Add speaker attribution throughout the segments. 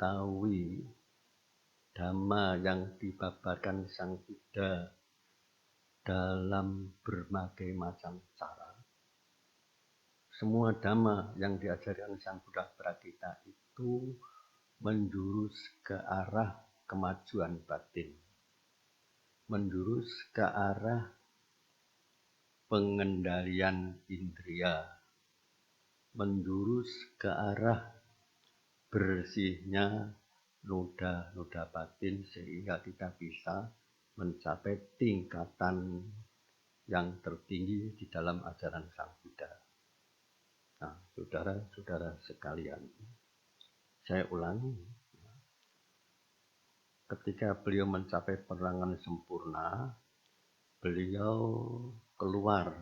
Speaker 1: mengetahui dhamma yang dibabarkan Sang Buddha dalam berbagai macam cara. Semua dhamma yang diajarkan Sang Buddha kepada kita itu menjurus ke arah kemajuan batin, menjurus ke arah pengendalian indria, menjurus ke arah bersihnya noda-noda batin sehingga kita bisa mencapai tingkatan yang tertinggi di dalam ajaran Sang Buddha. Nah, saudara-saudara sekalian, saya ulangi, ketika beliau mencapai penerangan sempurna, beliau keluar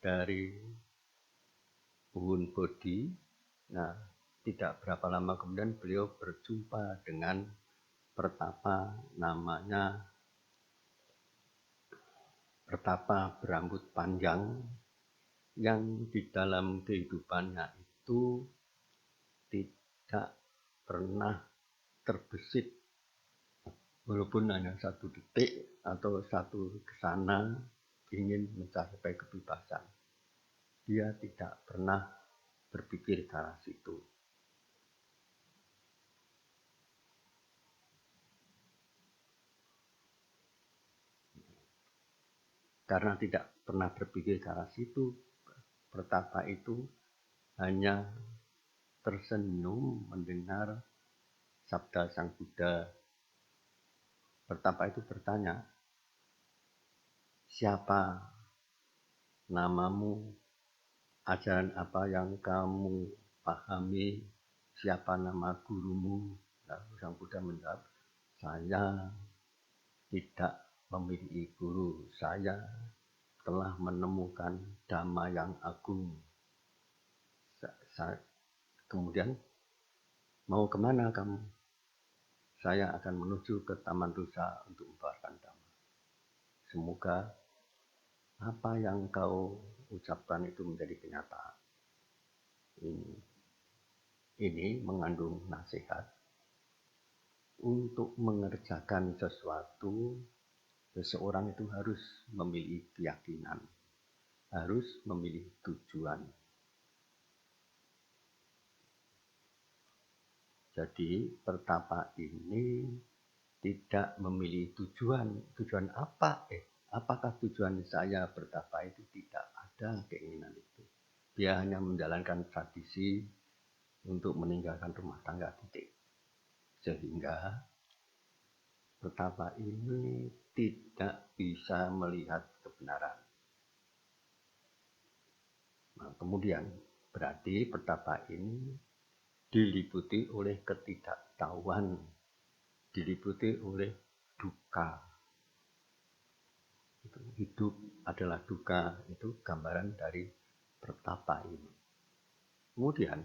Speaker 1: dari Uhun Bodhi. Nah, tidak berapa lama kemudian beliau berjumpa dengan pertapa namanya pertapa berambut panjang yang di dalam kehidupannya itu tidak pernah terbesit walaupun hanya 1 detik atau 1 kesana ingin mencapai kebebasan. Dia tidak pernah berpikir ke arah situ. Karena tidak pernah berpikir ke arah situ, pertapa itu hanya tersenyum mendengar sabda Sang Buddha. Pertapa itu bertanya, siapa namamu, ajaran apa yang kamu pahami, siapa nama gurumu? Lalu Sang Buddha menjawab, saya tidak memiliki guru, saya telah menemukan dhamma yang agung. Kemudian, mau kemana kamu? Saya akan menuju ke Taman Rusa untuk membawakan dhamma. Semoga apa yang kau ucapkan itu menjadi kenyataan. Ini mengandung nasihat. Untuk mengerjakan sesuatu, seseorang itu harus memiliki keyakinan, harus memiliki tujuan. Jadi pertapa ini tidak memiliki tujuan. Tujuan apa? Apakah tujuan saya bertapa itu? Tidak ada keinginan itu. Dia hanya menjalankan tradisi untuk meninggalkan rumah tangga titik. Sehingga pertapa ini tidak bisa melihat kebenaran. Nah, kemudian berarti pertapa ini diliputi oleh ketidaktahuan, diliputi oleh duka. Hidup adalah duka, itu gambaran dari pertapa ini. Kemudian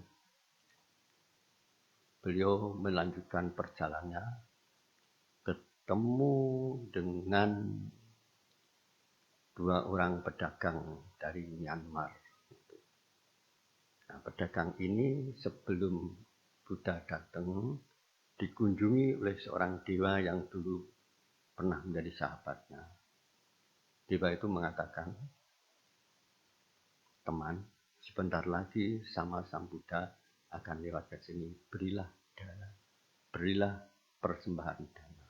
Speaker 1: beliau melanjutkan perjalanannya, ketemu dengan 2 orang pedagang dari Myanmar. Nah, pedagang ini sebelum Buddha datang dikunjungi oleh seorang dewa yang dulu pernah menjadi sahabatnya. Dewa itu mengatakan, teman, sebentar lagi sama Sang Buddha akan lewat ke sini, berilah dana, berilah persembahan dana.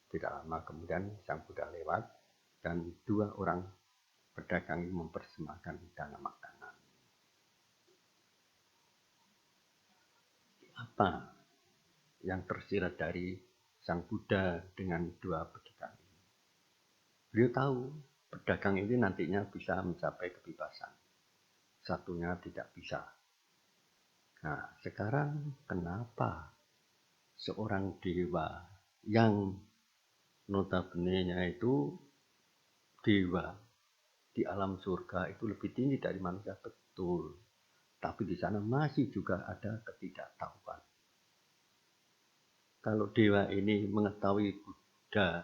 Speaker 1: Tidak lama kemudian Sang Buddha lewat dan 2 orang pedagang ini mempersembahkan dana makanan. Apa yang tersirat dari Sang Buddha dengan 2 pedagang ini? Beliau tahu pedagang ini nantinya bisa mencapai kebebasan. Satunya tidak bisa. Nah, sekarang kenapa seorang dewa yang notabene-nya itu dewa di alam surga itu lebih tinggi dari manusia, betul. Tapi di sana masih juga ada ketidaktahuan. Kalau dewa ini mengetahui Buddha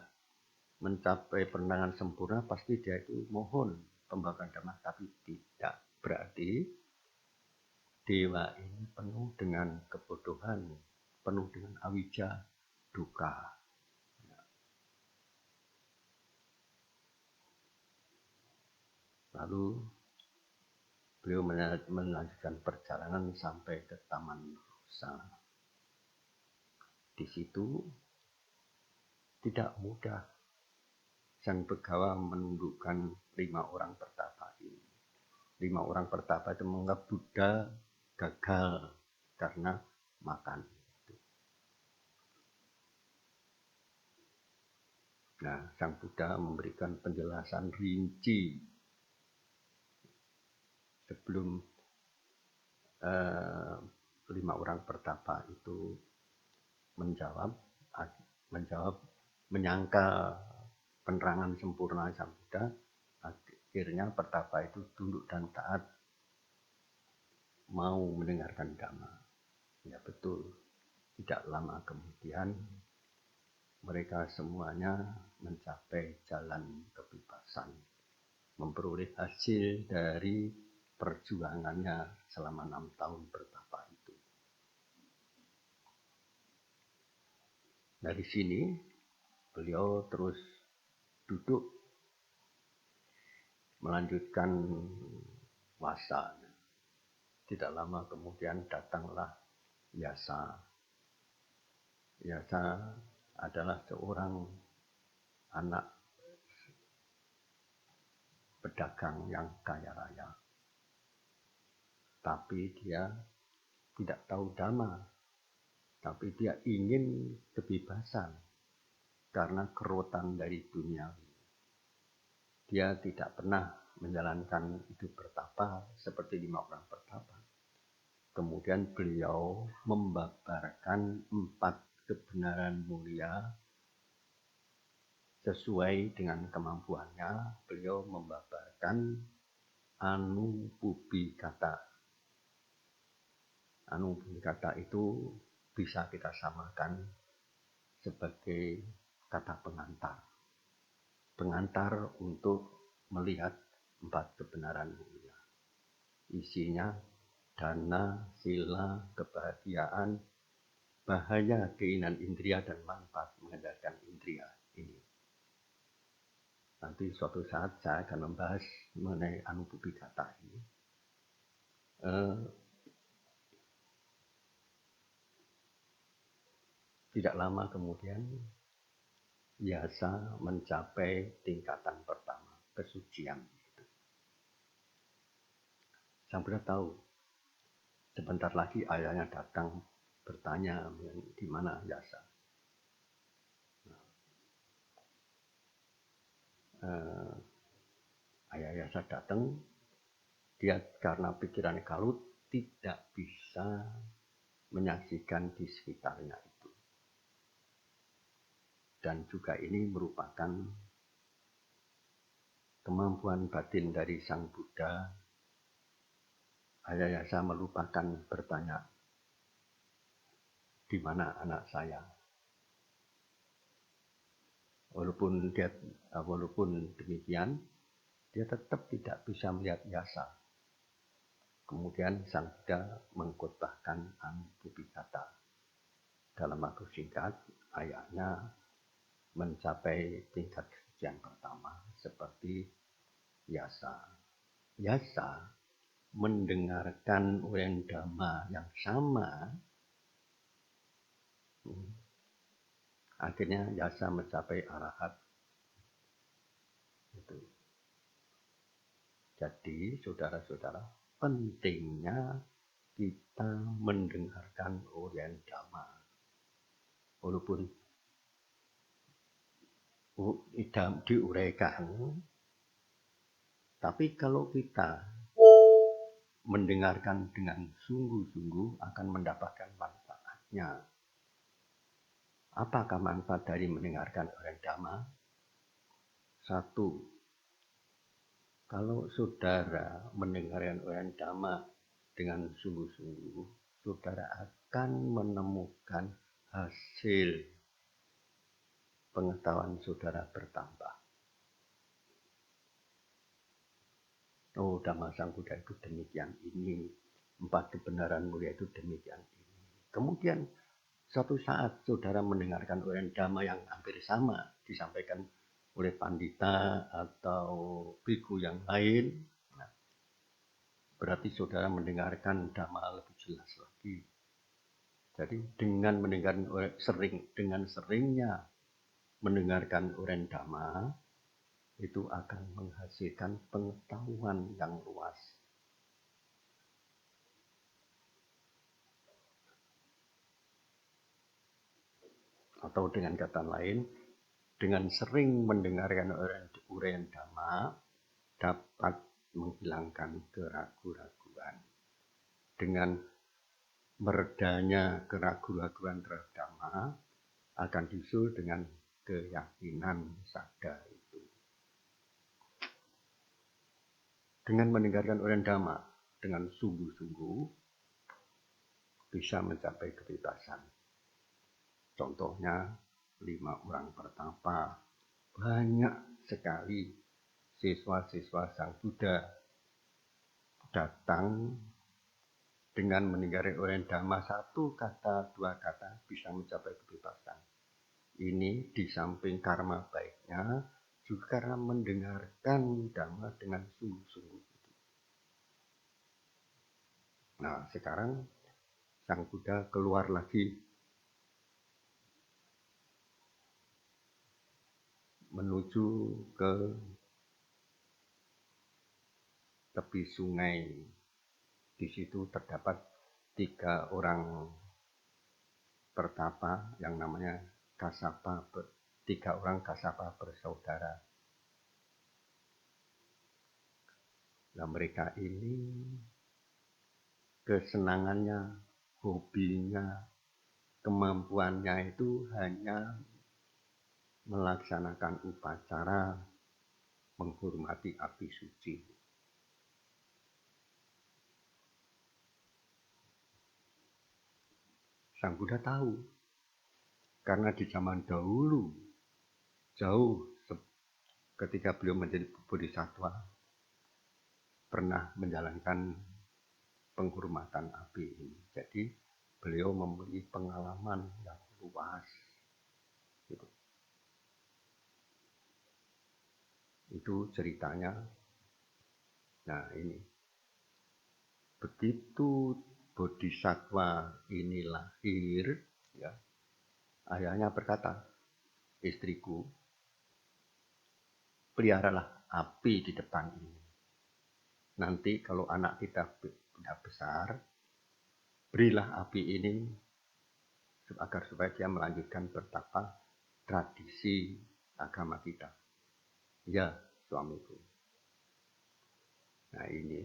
Speaker 1: mencapai penerangan sempurna, pasti dia itu mohon pembagian dhamma, tapi tidak. Berarti dewa ini penuh dengan kebodohan, penuh dengan awija, duka. Lalu beliau melanjutkan perjalanan sampai ke Taman Rusa. Di situ tidak mudah Sang Begawa menundukkan 5 orang pertapa ini. 5 orang pertapa itu menganggap Buddha gagal karena makan. Nah, Sang Buddha memberikan penjelasan rinci sebelum 5 orang pertapa itu menjawab, menyangka penerangan sempurna Sang Buddha. Akhirnya pertapa itu tunduk dan taat, mau mendengarkan Dhamma. Ya betul, tidak lama kemudian mereka semuanya mencapai jalan kebebasan, memperoleh hasil dari perjuangannya selama 6 tahun bertapa itu. Dari sini beliau terus duduk melanjutkan wasa. Tidak lama kemudian datanglah Yasa. Yasa adalah seorang anak pedagang yang kaya raya. Tapi dia tidak tahu Dhamma. Tapi dia ingin kebebasan karena kerotan dari dunia. Dia tidak pernah menjalankan hidup bertapa seperti 5 orang pertapa. Kemudian beliau membabarkan 4 kebenaran mulia sesuai dengan kemampuannya. Beliau membabarkan Anupubbhikata. Anupubbhikata itu bisa kita samakan sebagai kata pengantar. Pengantar untuk melihat 4 kebenaran mulia. Isinya dana, sila, kebahagiaan, bahaya keinginan indria, dan manfaat mengendalikan indria ini. Nanti suatu saat saya akan membahas mengenai Anupubbhikata ini. Tidak lama kemudian Yasa mencapai tingkatan pertama, kesucian. Sang Buddha tahu sebentar lagi ayahnya datang bertanya di mana Yasa. Ayah Yasa datang, dia karena pikirannya kalut tidak bisa menyaksikan di sekitarnya itu. Dan juga ini merupakan kemampuan batin dari Sang Buddha. Ayah Yasa melupakan bertanya, di mana anak saya? Walaupun demikian, dia tetap tidak bisa melihat Yasa. Kemudian Sang Buddha mengkhotbahkan Anupubbhikata. Dalam waktu singkat, ayahnya mencapai tingkat kesucian pertama seperti Yasa. Yasa mendengarkan uraian Dhamma yang sama. Akhirnya Yasa mencapai arahat. Itu. Jadi saudara-saudara, pentingnya kita mendengarkan uraian Dhamma. Walaupun diuraikan, tapi kalau kita mendengarkan dengan sungguh-sungguh akan mendapatkan manfaatnya. Apakah manfaat dari mendengarkan uraian Dhamma? 1. Kalau saudara mendengarkan uraian Dhamma dengan sungguh-sungguh, saudara akan menemukan hasil pengetahuan saudara bertambah. Oh, Dhamma Sang Buddha itu demikian ini. empat kebenaran mulia itu demikian ini. Kemudian suatu saat saudara mendengarkan uraian dhamma yang hampir sama disampaikan oleh pandita atau biku yang lain, nah, berarti saudara mendengarkan dhamma lebih jelas lagi. Jadi dengan seringnya mendengarkan uraian dhamma itu akan menghasilkan pengetahuan yang luas. Atau dengan kata lain, dengan sering mendengarkan uraian dhamma dapat menghilangkan keraguan-raguan. Dengan meredanya keraguan-raguan terhadap dhamma akan disusul dengan keyakinan sadar itu. Dengan mendengarkan uraian dhamma dengan sungguh-sungguh bisa mencapai kebebasan. Contohnya 5 orang pertapa, banyak sekali siswa-siswa Sang Buddha datang dengan mendengarkan uraian dhamma 1 kata, 2 kata bisa mencapai kebebasan. Ini di samping karma baiknya juga karena mendengarkan dhamma dengan sungguh-sungguh. Nah, sekarang Sang Buddha keluar lagi menuju ke tepi sungai. Di situ terdapat 3 orang pertapa yang namanya Kasapa, 3 orang Kasapa bersaudara. Nah, mereka ini kesenangannya, hobinya, kemampuannya itu hanya melaksanakan upacara menghormati api suci. Sang Buddha tahu, karena di zaman dahulu, jauh ketika beliau menjadi bodhisattva, pernah menjalankan penghormatan api ini. Jadi beliau memiliki pengalaman yang luas. Gitu. Itu ceritanya. Nah ini, begitu bodhisattva ini lahir, ya, ayahnya berkata, istriku, peliharalah api di depan ini. Nanti kalau anak kita sudah besar, berilah api ini agar supaya dia melanjutkan bertapa tradisi agama kita. Ya, suamiku. Nah ini,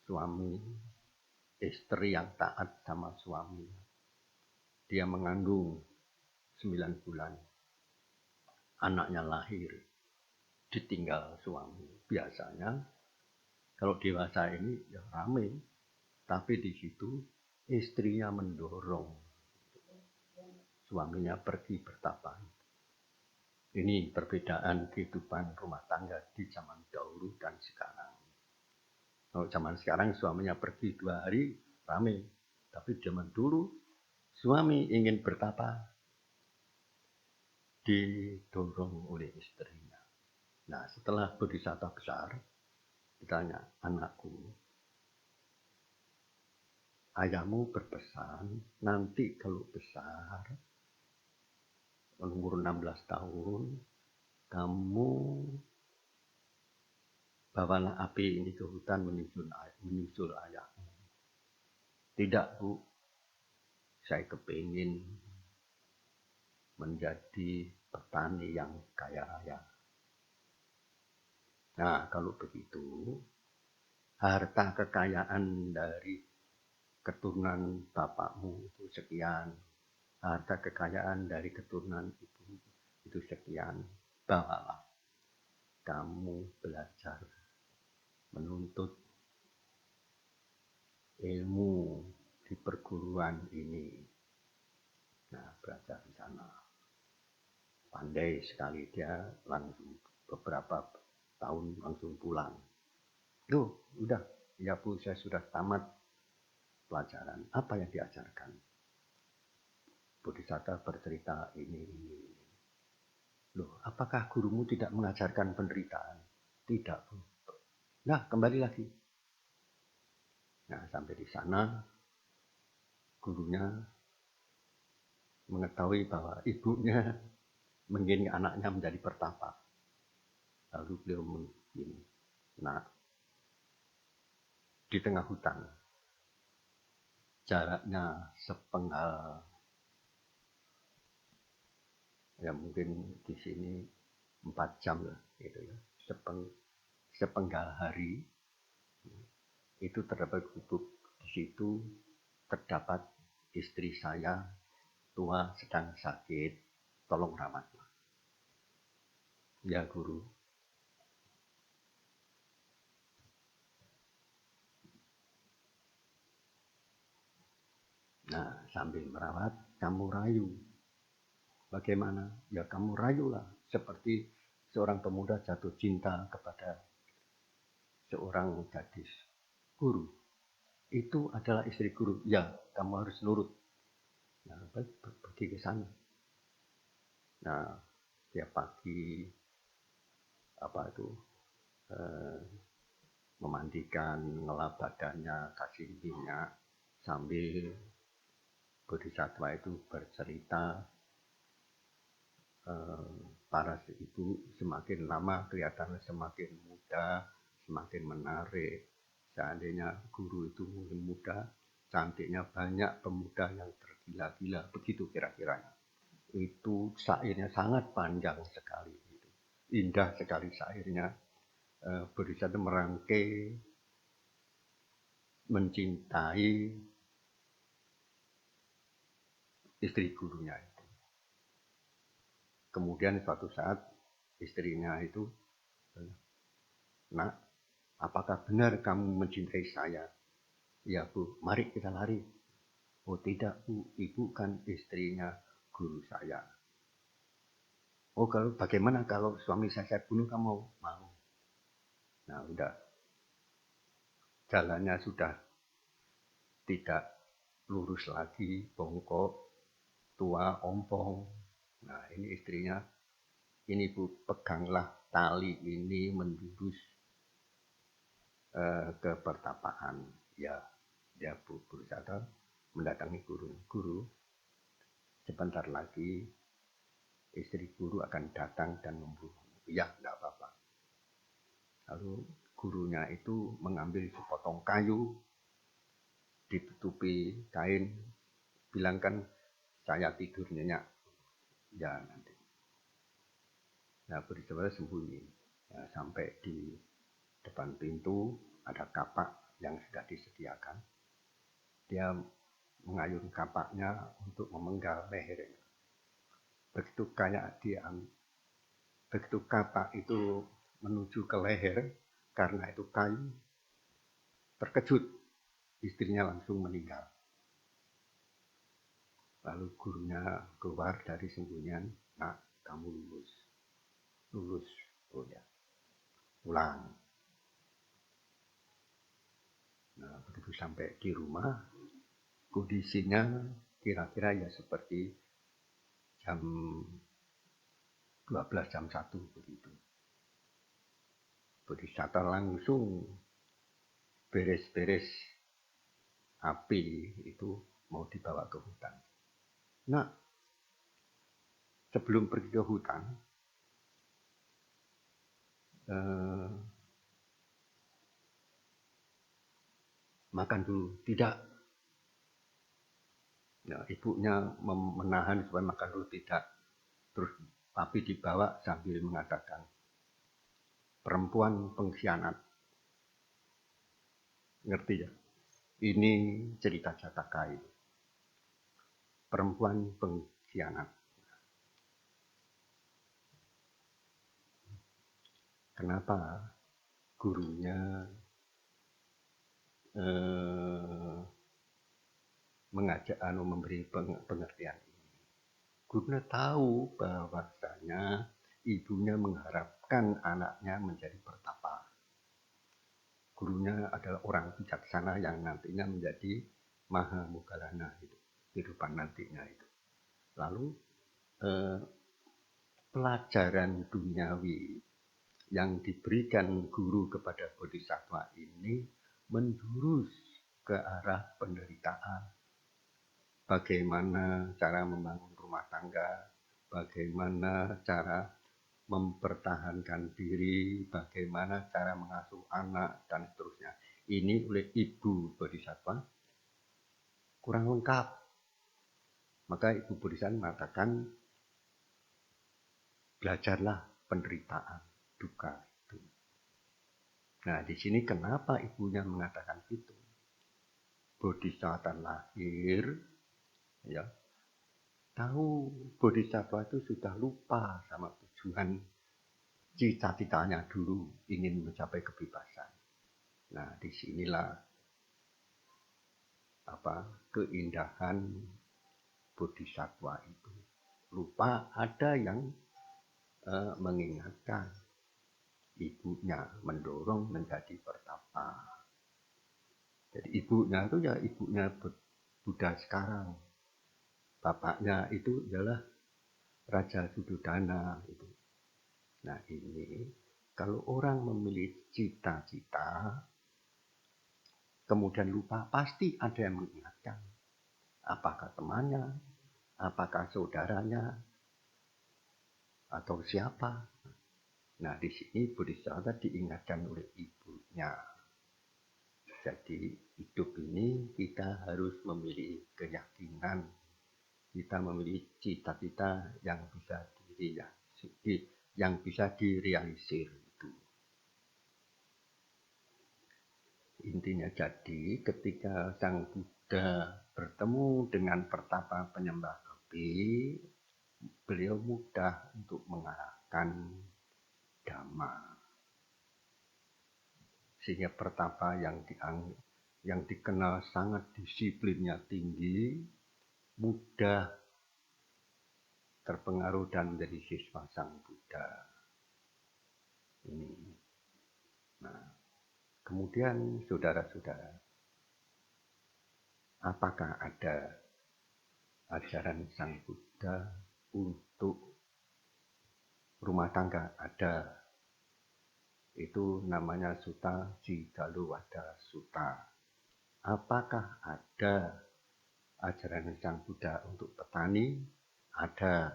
Speaker 1: suami, istri yang taat sama suami. Dia mengandung 9 bulan. Anaknya lahir, ditinggal suami. Biasanya, kalau dewasa ini ya rame. Tapi di situ istrinya mendorong suaminya pergi bertapa. Ini perbedaan kehidupan rumah tangga di zaman dahulu dan sekarang. Kalau zaman sekarang suaminya pergi 2 hari, rame. Tapi zaman dulu, suami ingin bertapa, didorong oleh istrinya. Nah, setelah bodhisattva besar, ditanya, anakku, ayahmu berpesan, nanti kalau besar, umur 16 tahun, kamu bawalah api ini ke hutan menyusul ayahmu. Tidak, Bu, saya kepingin menjadi petani yang kaya raya. Nah, kalau begitu, harta kekayaan dari keturunan bapakmu itu sekian, harta kekayaan dari keturunan ibu itu sekian, bawalah kamu belajar menuntut ilmu di perguruan ini. Nah, belajar di sana. Pandai sekali dia, langsung beberapa tahun langsung pulang. Tuh, udah Ya Bu, saya sudah tamat pelajaran. Apa yang diajarkan? Bodhisatta bercerita ini. Loh, apakah gurumu tidak mengajarkan penderitaan? Tidak Bu. Nah, kembali lagi. Nah, sampai di sana, gurunya mengetahui bahwa ibunya mengiring anaknya menjadi pertapa. Lalu beliau begini. Nah, di tengah hutan, jaraknya sepenggal, ya mungkin di sini 4 jam lah, gitu ya. Sepenggal hari itu terdapat gubuk. Di situ terdapat istri saya tua sedang sakit, tolong rawatlah. Ya guru. Nah, sambil merawat, kamu rayu. Bagaimana? Ya kamu rayulah. Seperti seorang pemuda jatuh cinta kepada seorang gadis. Guru, itu adalah istri guru. Ya, kamu harus nurut. Nah, pergi ke sana. Nah, tiap pagi eh, memandikan, ngelap badannya, kasih minyak, sambil bodhisattva itu bercerita. Para ibu semakin lama kelihatannya semakin muda, semakin menarik. Seandainya guru itu muda, cantiknya banyak pemuda yang tergila-gila, begitu kira-kiranya. Itu syairnya sangat panjang sekali, indah sekali syairnya. Bodhisattva merangkai mencintai istri gurunya itu. Kemudian suatu saat istrinya itu, nak, apakah benar kamu mencintai saya? Ya Bu, mari kita lari. Oh tidak Bu, ibu kan istrinya guru saya. Oh kalau bagaimana kalau suami saya bunuh, kamu mau? Nah udah, jalannya sudah tidak lurus lagi, bongkok, tua, ompong. Nah ini istrinya, ini Bu, peganglah tali ini menjurus ke pertapaan. Ya, dia berusaha mendatangi guru. Guru, sebentar lagi istri guru akan datang dan membunuh. Ya, enggak apa-apa. Lalu gurunya itu mengambil sepotong kayu, ditutupi kain, bilangkan saya tidur nyenyak. Ya nanti. Nah, bersama sembunyi. Ya, sampai di depan pintu ada kapak yang sudah disediakan. Dia mengayun kapaknya untuk memenggal lehernya. Begitu kapak itu menuju ke leher, karena itu kayu, terkejut, istrinya langsung meninggal. Lalu gurunya keluar dari sembunyian, nak, kamu lulus. Lulus, oh ya, pulang. Nah, begitu sampai di rumah, kondisinya kira-kira ya seperti jam 12 jam 1 begitu. Bodhisatta langsung beres-beres api itu mau dibawa ke hutan. Nah, sebelum pergi ke hutan, makan dulu. Tidak. Ya, ibunya menahan supaya makan dulu, tidak. Terus api dibawa sambil mengatakan, perempuan pengkhianat. Ngerti ya? Ini cerita Jatakai. Perempuan pengkhianat. Kenapa gurunya mengajak memberi pengertian ini? Gurunya tahu bahwasanya ibunya mengharapkan anaknya menjadi pertapa. gurunya adalah orang bijaksana yang nantinya menjadi maha moggallana itu, kehidupan nantinya itu. Lalu pelajaran duniawi yang diberikan guru kepada bodhisattva ini menjurus ke arah penderitaan. Bagaimana cara membangun rumah tangga, bagaimana cara mempertahankan diri, bagaimana cara mengasuh anak, dan seterusnya. Ini oleh ibu bodhisattva kurang lengkap. Maka ibu bodhisattva mengatakan, belajarlah penderitaan, duka itu. Nah, di sini kenapa ibunya mengatakan itu? Bodhisattva lahir, ya, tahu bodhisattva itu sudah lupa sama tujuan cita-citanya dulu ingin mencapai kebebasan. Nah, disinilah keindahan bodhisattva itu. Lupa ada yang mengingatkan, ibunya mendorong menjadi pertapa. Jadi ibunya itu ya ibunya Buddha sekarang. Bapaknya itu adalah Raja Suddhodana itu. Nah, ini kalau orang memilih cita-cita kemudian lupa, pasti ada yang mengingatkan. Apakah temannya, apakah saudaranya, atau siapa. Nah, di sini bodhisattva diingatkan oleh ibunya. Jadi hidup ini kita harus memilih keyakinan, kita memilih cita-cita yang bisa direalisir itu. Intinya jadi ketika Sang Buddha bertemu dengan pertapa penyembah api, beliau mudah untuk mengarahkan Dhamma. Sehingga pertapa yang dikenal sangat disiplinnya tinggi, mudah terpengaruh dan menjadi siswa Sang Buddha. Ini. Nah, kemudian saudara-saudara, apakah ada ajaran Sang Buddha untuk rumah tangga? Ada. Itu namanya Sutta Jidalowada Sutta. Apakah ada ajaran Sang Buddha untuk petani? Ada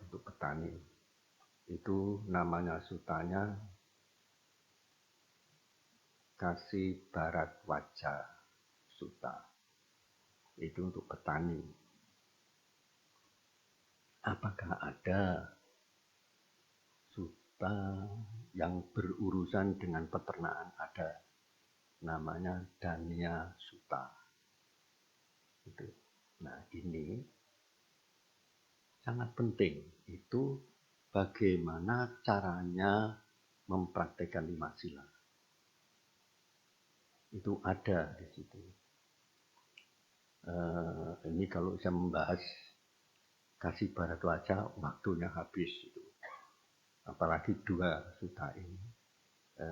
Speaker 1: untuk petani. Itu namanya sutanya Kasih Barat Wajah Sutta. Itu untuk petani. Apakah ada sutta yang berurusan dengan peternakan? Ada. Namanya Danya Sutta. Itu. Nah, ini sangat penting. Itu bagaimana caranya mempraktekkan 5 sila. Itu ada di situ. Ini kalau saya membahas Kasih Barat Wajah, waktunya habis itu. Apalagi 2 sutta ini.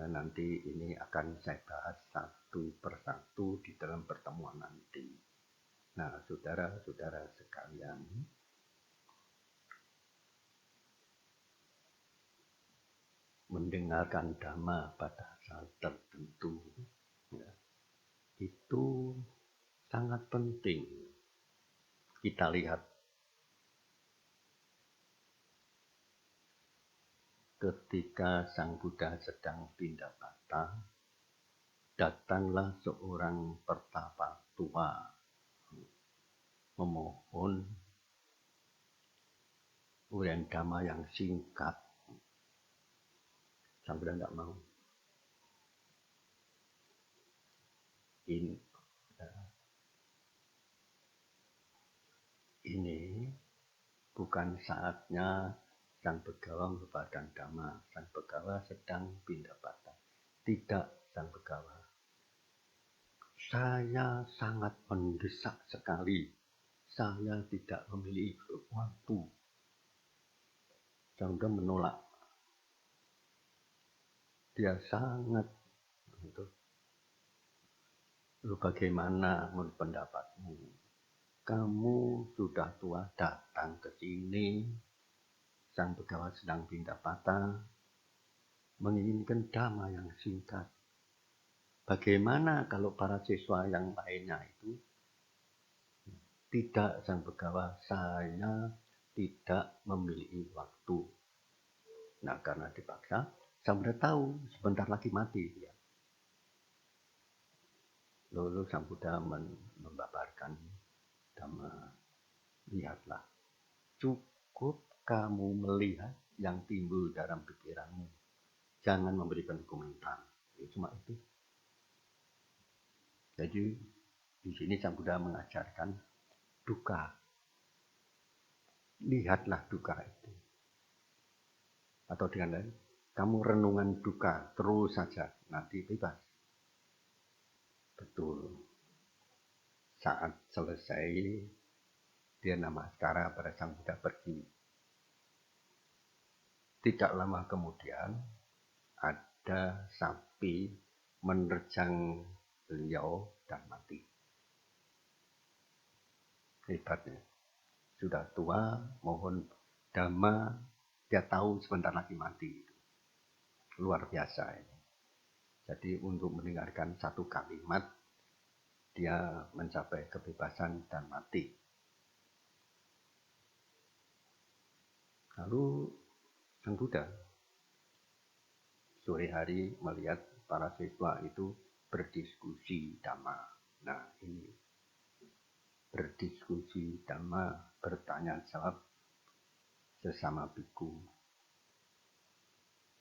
Speaker 1: Nanti ini akan saya bahas satu persatu di dalam pertemuan nanti. Nah, saudara-saudara sekalian, mendengarkan Dhamma pada saat tertentu, ya, itu sangat penting. Kita lihat ketika Sang Buddha sedang pindapata, datanglah seorang pertapa tua memohon uraian Dhamma yang singkat. Sang Buddha tidak mau. Ini bukan saatnya Sang Begawa membawakan Dhamma. Sang Begawa sedang pindapata. Tidak, Sang Begawa. Saya sangat mendesak sekali. Saya tidak memiliki waktu. Sang Buddha menolak. dia sangat itu. Lu bagaimana menurut pendapatmu? Kamu sudah tua datang ke sini, Sang Begawa sedang pindah patah, menginginkan dhamma yang singkat. Bagaimana kalau para siswa yang lainnya itu tidak, Sang Begawa, saya tidak memiliki waktu. Nah, karena dipaksa, Sang Buddha tahu sebentar lagi mati dia. Lalu Sang Buddha membabarkan dhamma. Lihatlah, cukup kamu melihat yang timbul dalam pikiranmu. Jangan memberikan komentar. Ya, cuma itu. Jadi di sini Sang Buddha mengajarkan duka. Lihatlah duka itu. Atau dengan lain, kamu renungan duka terus saja, nanti bebas. Betul. Saat selesai, dia namaskara pada Sang Buddha pergi. Tidak lama kemudian, ada sapi menerjang beliau dan mati. Hebatnya. Sudah tua, mohon dhamma, dia tahu sebentar lagi mati. Luar biasa ini. Jadi untuk mendengarkan satu kalimat, dia mencapai kebebasan dan mati. Lalu Sang Buddha sore hari melihat para siswa itu berdiskusi dhamma. Nah, ini berdiskusi dhamma, bertanya jawab sesama biku.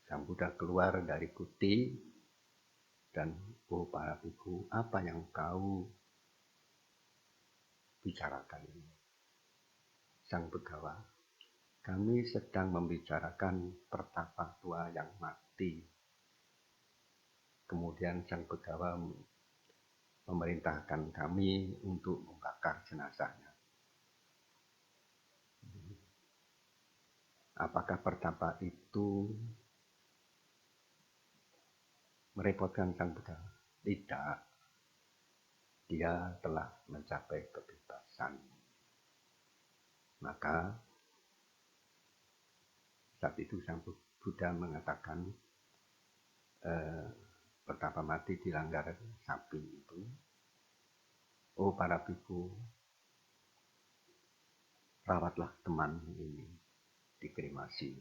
Speaker 1: Sang Buddha keluar dari kuti dan, oh para biku, apa yang kau bicarakan ini? Sang Begawa, kami sedang membicarakan pertapa tua yang mati. Kemudian Sang Begawa memerintahkan kami untuk membakar jenazahnya. Apakah pertapa itu merepotkan Sang Begawa? Tidak. Dia telah mencapai kebebasan. Maka saat itu Sang Buddha mengatakan, pertapa mati dilanggar sapi itu, oh para biku, rawatlah teman ini, dikremasi.